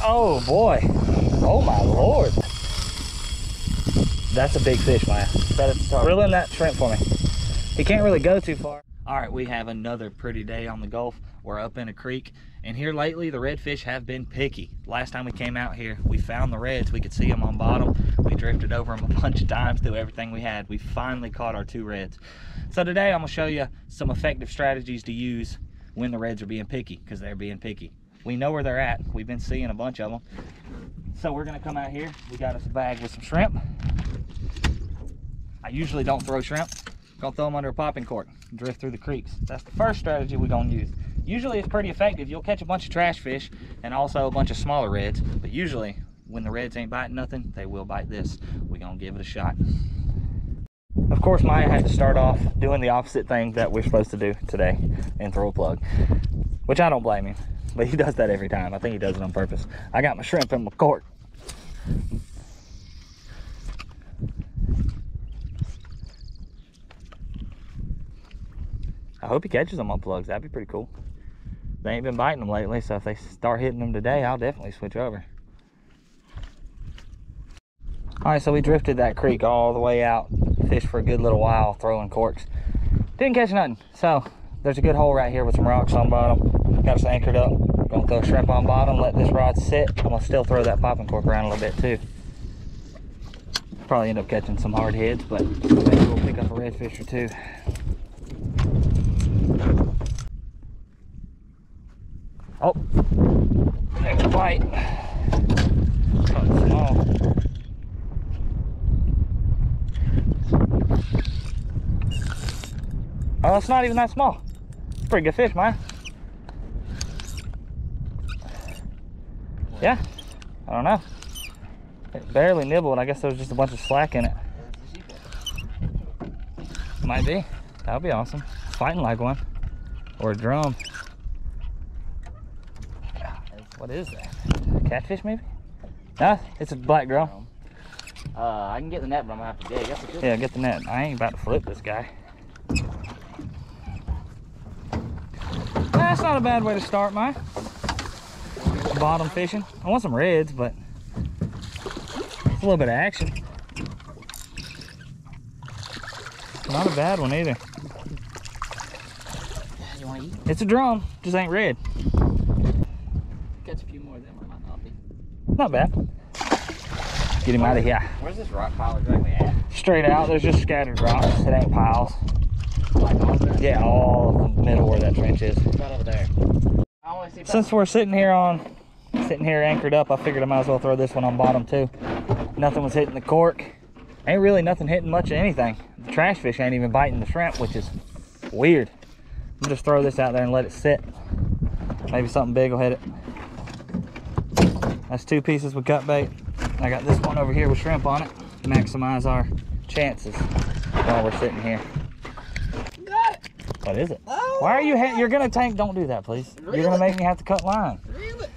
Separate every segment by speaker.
Speaker 1: Oh boy. Oh my Lord. That's a big fish, Maya. Reel in that shrimp for me. He can't really go too far. All right, we have another pretty day on the Gulf. We're up in a creek, and here lately the redfish have been picky. Last time we came out here, we found the reds. We could see them on bottom. We drifted over them a bunch of times, threw everything we had. We finally caught our 2 reds. So today I'm gonna show you some effective strategies to use when the reds are being picky, because they're being picky. We know where they're at. We've been seeing a bunch of them. So we're gonna come out here. We got us a bag with some shrimp. I usually don't throw shrimp. Gonna throw them under a popping cork and drift through the creeks. That's the first strategy we're gonna use. Usually it's pretty effective. You'll catch a bunch of trash fish and also a bunch of smaller reds, but usually when the reds ain't biting nothing, they will bite this. We're gonna give it a shot. Of course, Maya had to start off doing the opposite thing that we're supposed to do today and throw a plug, which I don't blame him, but he does that every time. I think he does it on purpose. I got my shrimp in my cork. I hope he catches them on plugs. That'd be pretty cool. They ain't been biting them lately, so if they start hitting them today, I'll definitely switch over. All right, so we drifted that creek all the way out, fished for a good little while, throwing corks. Didn't catch nothing. So there's a good hole right here with some rocks on bottom. Got us anchored up. Gonna throw shrimp on bottom, let this rod sit. I'm gonna still throw that popping cork around a little bit too. Probably end up catching some hard heads, but maybe we'll pick up a redfish or 2. Oh, next bite. Something small. Oh, it's not even that small. It's a pretty good fish, Maya. Yeah, I don't know. It barely nibbled. I guess there was just a bunch of slack in it. Might be. That would be awesome. Fighting like one. Or a drum. What is that? Catfish maybe? No, it's a black drum.
Speaker 2: I can get the net, but I'm gonna have to dig. That's a good
Speaker 1: Yeah, get the net. I ain't about to flip this guy. That's not a bad way to start, Mike. Bottom fishing. I want some reds, but it's a little bit of action. Not a bad one either.
Speaker 2: You want to eat?
Speaker 1: It's a drum, just ain't red.
Speaker 2: Catch a few more of them, or might not be.
Speaker 1: Not bad. Get him out of here.
Speaker 2: Where's this rock pile exactly at?
Speaker 1: Straight out, there's just scattered rocks. It ain't piles.
Speaker 2: Like all there?
Speaker 1: Yeah, all in the middle where that trench is.
Speaker 2: Right over there. I want to see.
Speaker 1: Since we're sitting here anchored up, I figured I might as well throw this one on bottom too. Nothing was hitting the cork. Ain't really nothing hitting much of anything. The trash fish ain't even biting the shrimp, which is weird. I'll just throw this out there and let it sit. Maybe something big will hit it. That's 2 pieces with cut bait. I got this one over here with shrimp on it to maximize our chances while we're sitting here.
Speaker 2: Got it.
Speaker 1: What is it?
Speaker 2: Oh,
Speaker 1: why are you? You're gonna tank. Don't do that, please. You're gonna make me have to cut line.
Speaker 2: Reel it.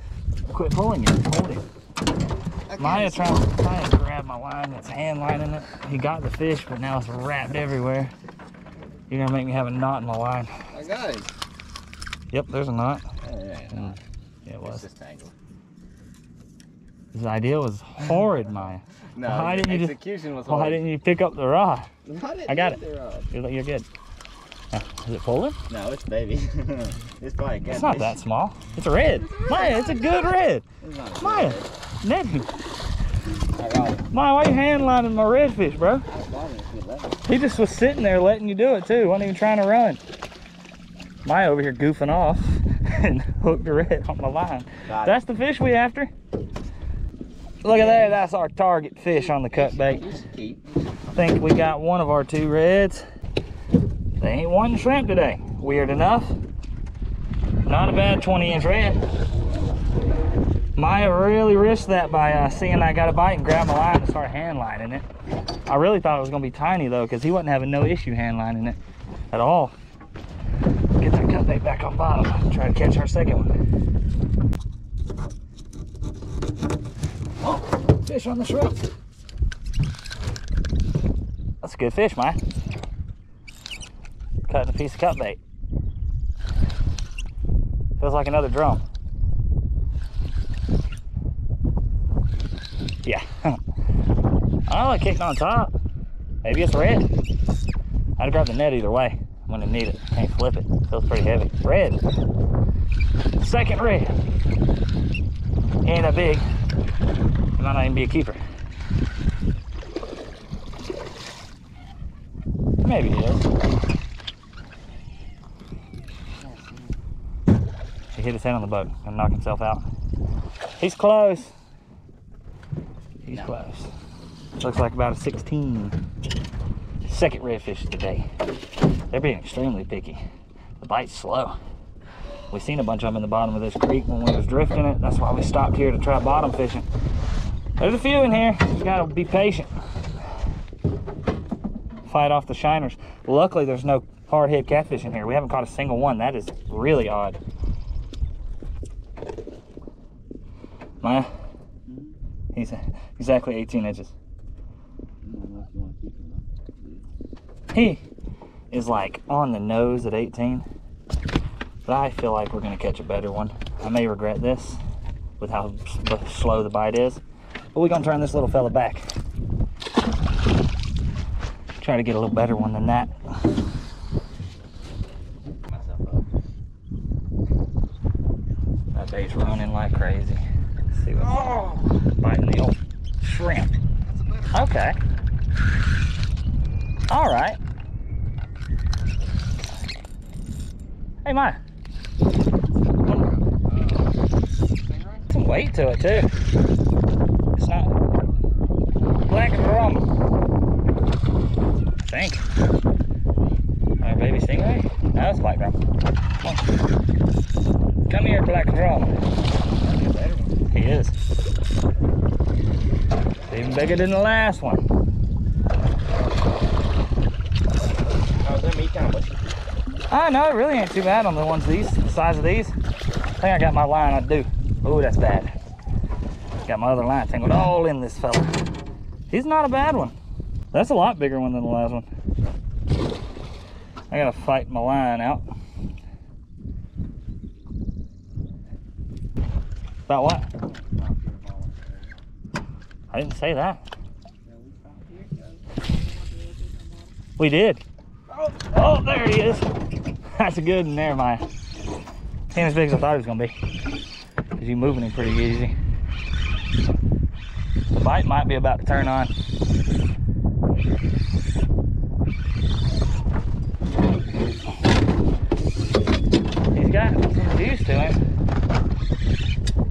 Speaker 1: Quit pulling it. Hold it. Maya trying to grab my line that's hand lining it. He got the fish, but now it's wrapped everywhere. You're gonna make me have a knot in my line.
Speaker 2: I got it.
Speaker 1: Yep, there's a knot.
Speaker 2: Yeah,
Speaker 1: Yeah, it was.
Speaker 2: Just tangled.
Speaker 1: His idea was horrid, Maya.
Speaker 2: No,
Speaker 1: why didn't you
Speaker 2: execution was
Speaker 1: Why didn't you pick up the rod? I got it.
Speaker 2: Rod.
Speaker 1: You're good. Is it pulling?
Speaker 2: No, it's baby. It's probably a catfish.
Speaker 1: It's not that small. It's a red. Maya, it's a good red.
Speaker 2: It's not a
Speaker 1: Maya,
Speaker 2: red.
Speaker 1: net him.
Speaker 2: I got it.
Speaker 1: Maya, why you hand lining my redfish, bro?
Speaker 2: I got it. It's good.
Speaker 1: He just was sitting there letting you do it too. Wasn't even trying to run. Maya over here goofing off and hooked a red on my line. That's the fish we after. Look at that. That's our target fish on the cut bait. I think we got one of our 2 reds. They ain't wanting shrimp today. Weird enough. Not a bad 20-inch red. Maya really risked that by seeing I got a bite and grabbed my line and start hand lining it. I really thought it was gonna be tiny though, because he wasn't having no issue hand lining it at all. Get that cut bait back on bottom. Try to catch our second one. Oh, fish on the shrimp. That's a good fish, Maya. Cutting a piece of cut bait. Feels like another drum. Yeah. Oh, it kicked on top. Maybe it's red. I'd grab the net either way. I'm gonna need it. Can't flip it. Feels pretty heavy. Red. Second red. He ain't that big. He might not even be a keeper. Maybe he is. He hit his head on the boat and knocked himself out. He's close. He's close. Looks like about a 16. Second redfish of the day. They're being extremely picky. The bite's slow. We seen a bunch of them in the bottom of this creek when we was drifting it. That's why we stopped here to try bottom fishing. There's a few in here. You gotta be patient. Fight off the shiners. Luckily, there's no hardhead catfish in here. We haven't caught a single one. That is really odd. Maya? He's exactly 18 inches. He is like on the nose at 18, but I feel like we're gonna catch a better one. I may regret this with how slow the bite is, but we're gonna turn this little fella back. Try to get a little better one than that. That bait's running like crazy. Let's see what's biting the old shrimp. Okay. All right. Hey, Maya. Some weight to it too. It's not black rum. I think. Our baby stingray? No, it's black rum. Come on. Come here, black rum. He is. It's even bigger than the last one. Oh, no, it really ain't too bad on the ones the size of these. I think I got my line, I do. Oh, that's bad. Got my other line tangled all in this fella. He's not a bad one. That's a lot bigger one than the last one. I gotta fight my line out. About what? I didn't say that. We did. Oh, there he is. That's a good one there, Maya. He ain't as big as I thought he was gonna be. Cause you moving him pretty easy. The bite might be about to turn on. He's got some juice to him.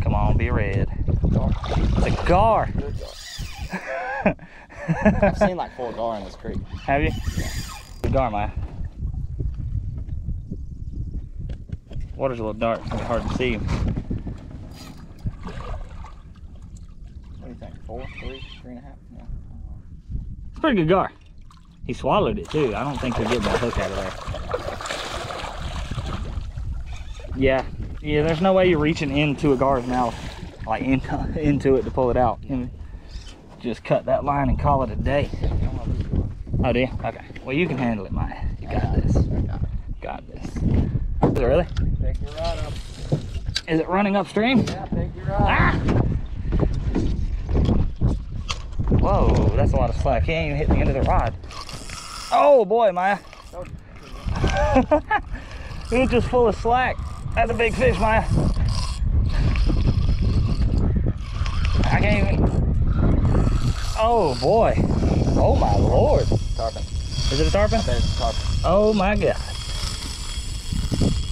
Speaker 1: Come on, be a red. It's a gar.
Speaker 2: I've seen like 4 gar in this creek.
Speaker 1: Have you? Yeah. Good gar, Maya. Water's a little dark, it's hard to see him.
Speaker 2: What do you think? 4, 3, 3.5? Yeah.
Speaker 1: It's a pretty good gar. He swallowed it too. I don't think he'll get that hook out of there. Yeah, there's no way you're reaching into a gar's mouth, like into it to pull it out. And just cut that line and call it a day. Oh, do you? Okay. Well, you can handle it, Maya. You got this. Got this. Is it really?
Speaker 2: Pick your rod up.
Speaker 1: Is it running upstream?
Speaker 2: Yeah, pick your rod.
Speaker 1: Ah! Whoa, that's a lot of slack. He ain't even hit the end of the rod. Oh boy, Maya. It was just full of slack. That's a big fish, Maya. I can't even. Oh boy. Oh my lord.
Speaker 2: Tarpon.
Speaker 1: Is it a tarpon?
Speaker 2: I bet it's a tarpon.
Speaker 1: Oh my god.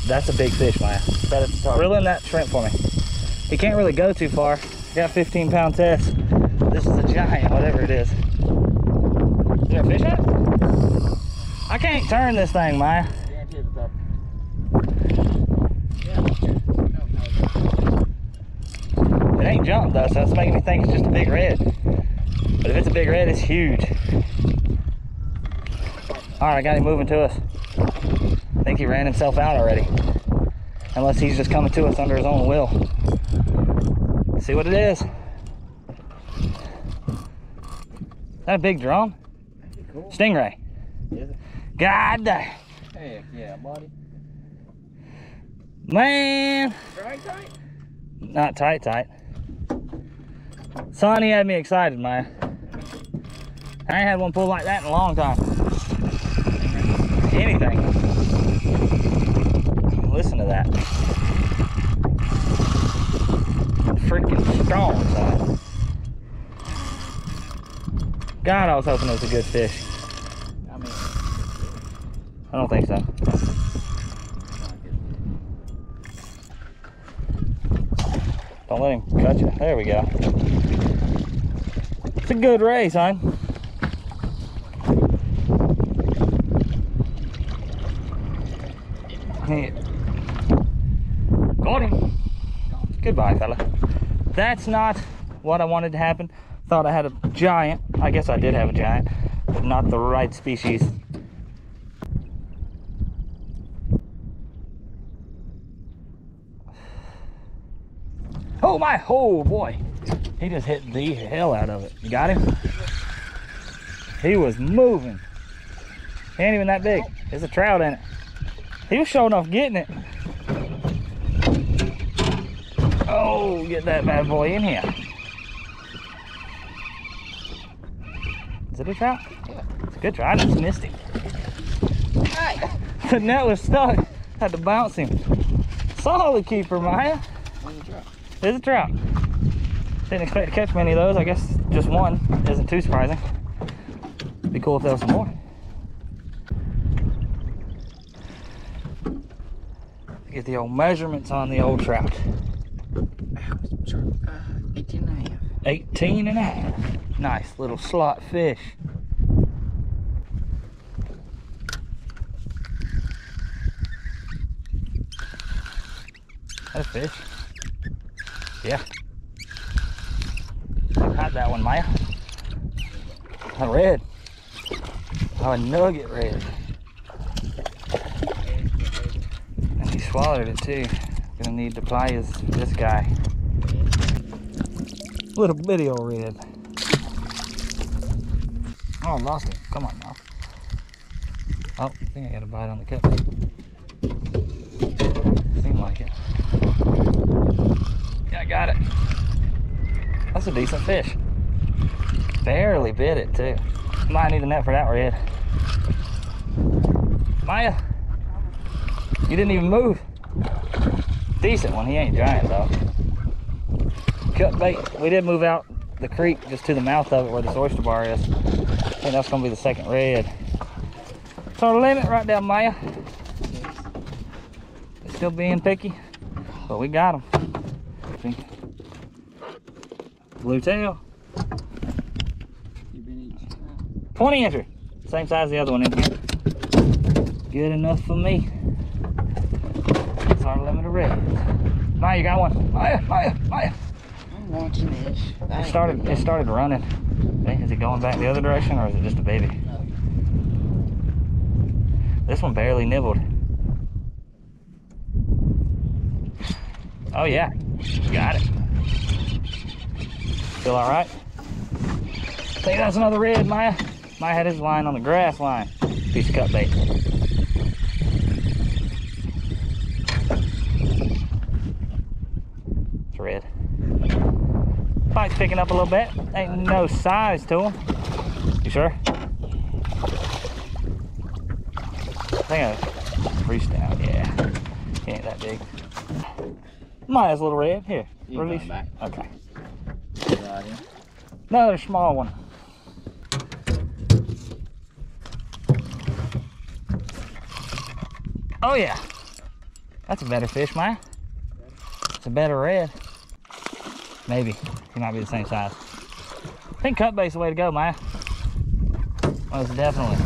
Speaker 1: That's a big fish, Maya.
Speaker 2: Bet it's a tarpon.
Speaker 1: Reel in that shrimp for me. He can't really go too far. Got 15-pound test. This is a giant, whatever it is. Is there a fish in it? I can't turn this thing, Maya.
Speaker 2: Guarantee it's a tarpon.
Speaker 1: It ain't jumped though, so that's making me think it's just a big red. But if it's a big red, it's huge. All right, I got him moving to us. I think he ran himself out already. Unless he's just coming to us under his own will. Let's see what it is. Is that a big drum? Cool. Stingray.
Speaker 2: Is it?
Speaker 1: God dang.
Speaker 2: Heck yeah, buddy.
Speaker 1: Man.
Speaker 2: Tight, tight?
Speaker 1: Not tight, tight. Sonny had me excited, Maya. I ain't had one pull like that in a long time. Anything. Listen to that. Freaking strong, son. God, I was hoping it was a good fish.
Speaker 2: I mean,
Speaker 1: I don't think so. Don't let him cut you. There we go. It's a good ray, son. Yeah. Got him. Goodbye, fella. That's not what I wanted to happen. Thought I had a giant. I guess I did have a giant, but not the right species. Oh my, oh boy. He just hit the hell out of it. You got him? He was moving. He ain't even that big. There's a trout in it. He was showing off getting it. Oh, get that bad boy in here. Is it a trout?
Speaker 2: yeah.
Speaker 1: It's a good trout. I just missed him.
Speaker 2: Hey.
Speaker 1: The net was stuck. Had to bounce him. Solid keeper, Maya.
Speaker 2: Where's the trout?
Speaker 1: There's a trout. Didn't expect to catch many of those. I guess just one isn't too surprising. Be cool if there was some more. Get the old measurements on the old trout.
Speaker 2: 18 and a half.
Speaker 1: 18 and a half. Nice little slot fish. That a fish? Yeah. I caught that one, Maya. A red. Oh, a nugget red. And he swallowed it too. Gonna need to pliers for this guy. Little bitty old red. Oh, I lost it. Come on now. Oh, I think I got a bite on the cut. Seemed like it. Yeah, I got it. That's a decent fish. Barely bit it too. Might need a net for that red. Maya, you didn't even move. Decent one. He ain't giant though. Cut bait. We did move out the creek just to the mouth of it where this oyster bar is. I think that's gonna be the second red. It's our limit right there, Maya. They're still being picky, but we got them. Blue tail. 20 incher. Same size as the other one in here. Good enough for me. That's our limit of red. Maya, you got one. Maya, Maya, Maya.
Speaker 2: I'm watching this.
Speaker 1: It started running. Hey, is it going back the other direction or is it just a baby?
Speaker 2: No.
Speaker 1: This one barely nibbled. Oh yeah, got it. Feel all right? I think that's another red, Maya. Maya had his line on the grass line. Piece of cut bait. It's red. Bite's picking up a little bit. Ain't no size to him. You sure? I think I reached down. Yeah. He ain't that big. Maya's a little red. Here.
Speaker 2: You
Speaker 1: Release.
Speaker 2: going back.
Speaker 1: Okay.
Speaker 2: Right in.
Speaker 1: Another small one. Oh yeah. That's a better fish, Maya. It's a better red. Maybe. He might be the same size. I think cut bait's the way to go, Maya. Most definitely.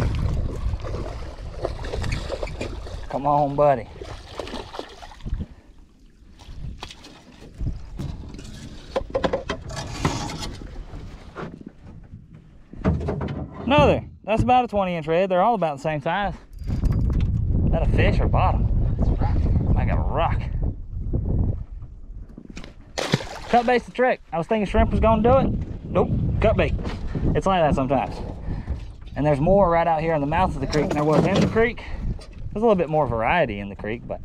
Speaker 1: Come on, buddy. Another. That's about a 20-inch red. They're all about the same size. Is that a fish or bottom? I got a rock. Cut bait's the trick. I was thinking shrimp was gonna do it. Nope, cut bait. It's like that sometimes. And there's more right out here in the mouth of the creek than there was in the creek. There's a little bit more variety in the creek, but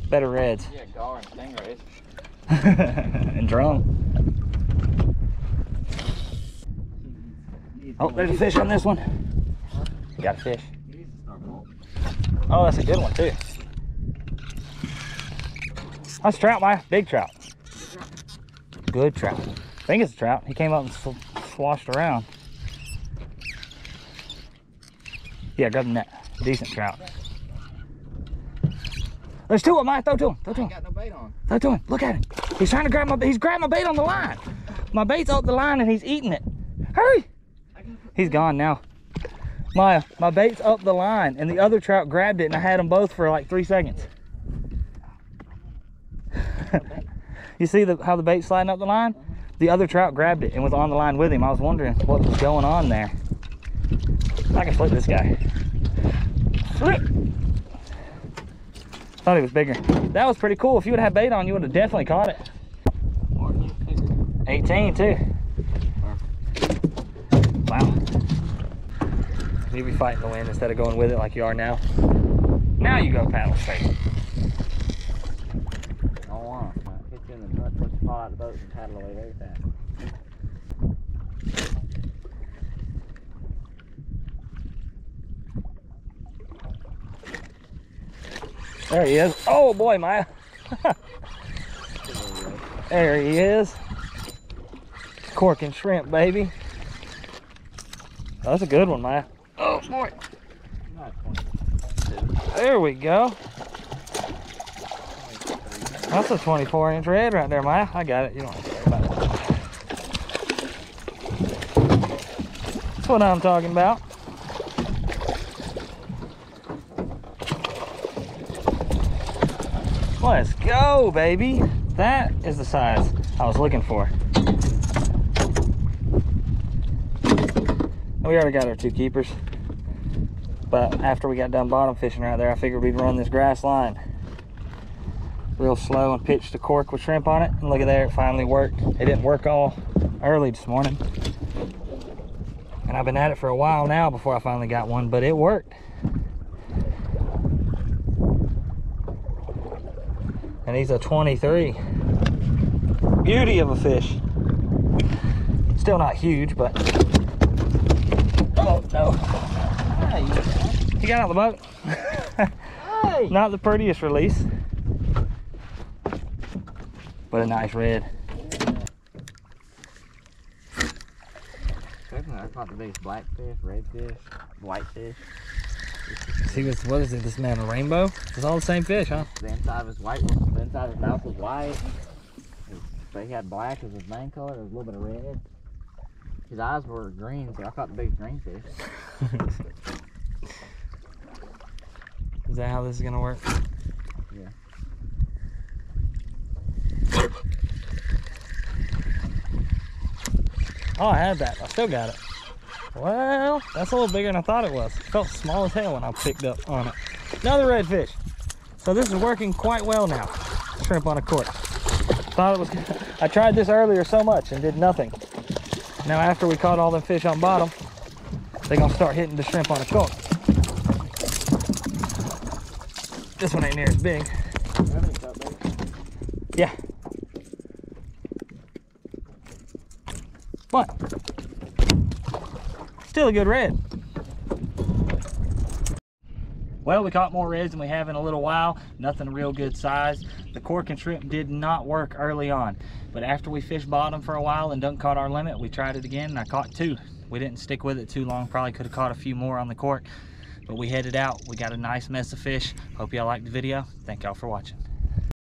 Speaker 1: better reds.
Speaker 2: Yeah, gar and stingrays.
Speaker 1: And drum. Oh, there's a fish on this one. Got a fish. Oh, that's a good one too. That's trout, Maya. Big trout. Good trout. I think it's a trout. He came up and swashed around. Yeah, grab the net. Decent trout. There's two of them, Maya. Throw to him. Throw to him.
Speaker 2: I ain't got no bait on.
Speaker 1: Throw to him. Look at him. He's trying to grab my. He's grabbing my bait on the line. My bait's up the line and he's eating it. Hurry! He's gone now. Maya, my bait's up the line and the other trout grabbed it and I had them both for like 3 seconds. You see how the bait's sliding up the line? The other trout grabbed it and was on the line with him. I was wondering what was going on there. I can flip this guy. Flip! Thought he was bigger. That was pretty cool. If you would have had bait on, you would have definitely caught it. 18 too. Wow. You be fighting the wind instead of going with it like you are now. Now you go paddle straight.
Speaker 2: I don't want to. Hit you in the butt, put the paw out of the boat and paddle away very fast.
Speaker 1: There he is. Oh boy, Maya. There he is. Cork and shrimp, baby. That's a good one, Maya. Oh boy. There we go. That's a 24-inch red right there, Maya. I got it. You don't have to worry about it. That's what I'm talking about. Let's go, baby. That is the size I was looking for. We already got our 2 keepers, but after we got done bottom fishing right there, I figured we'd run this grass line real slow and pitch the cork with shrimp on it. And look at there, it finally worked. It didn't work all early this morning, and I've been at it for a while now before I finally got one, but it worked. And he's a 23. Beauty of a fish. Still not huge, but oh no.
Speaker 2: Hey,
Speaker 1: He got out of the boat.
Speaker 2: hey.
Speaker 1: Not the prettiest release, but a nice red.
Speaker 2: I caught the biggest blackfish, redfish, whitefish.
Speaker 1: He was, what is it, this man, a rainbow? It's all the same fish, huh?
Speaker 2: The inside of his white, the inside of his mouth was white. He had black as his main color. There was a little bit of red. His eyes were green, so I caught the biggest green fish.
Speaker 1: Is that how this is gonna work?
Speaker 2: Yeah.
Speaker 1: Oh, I had that. I still got it. Well, that's a little bigger than I thought it was. It felt small as hell when I picked up on it. Another redfish. So this is working quite well now. Shrimp on a cork. Thought it was. I tried this earlier so much and did nothing. Now after we caught all them fish on bottom, they're gonna start hitting the shrimp on a cork. This one ain't near as big. Yeah. But still a good red. Well, we caught more reds than we have in a little while. Nothing real good size. The cork and shrimp did not work early on, but after we fished bottom for a while and done caught our limit, we tried it again and I caught 2. We didn't stick with it too long. Probably could have caught a few more on the cork, but we headed out. We got a nice mess of fish. Hope y'all liked the video. Thank y'all for watching.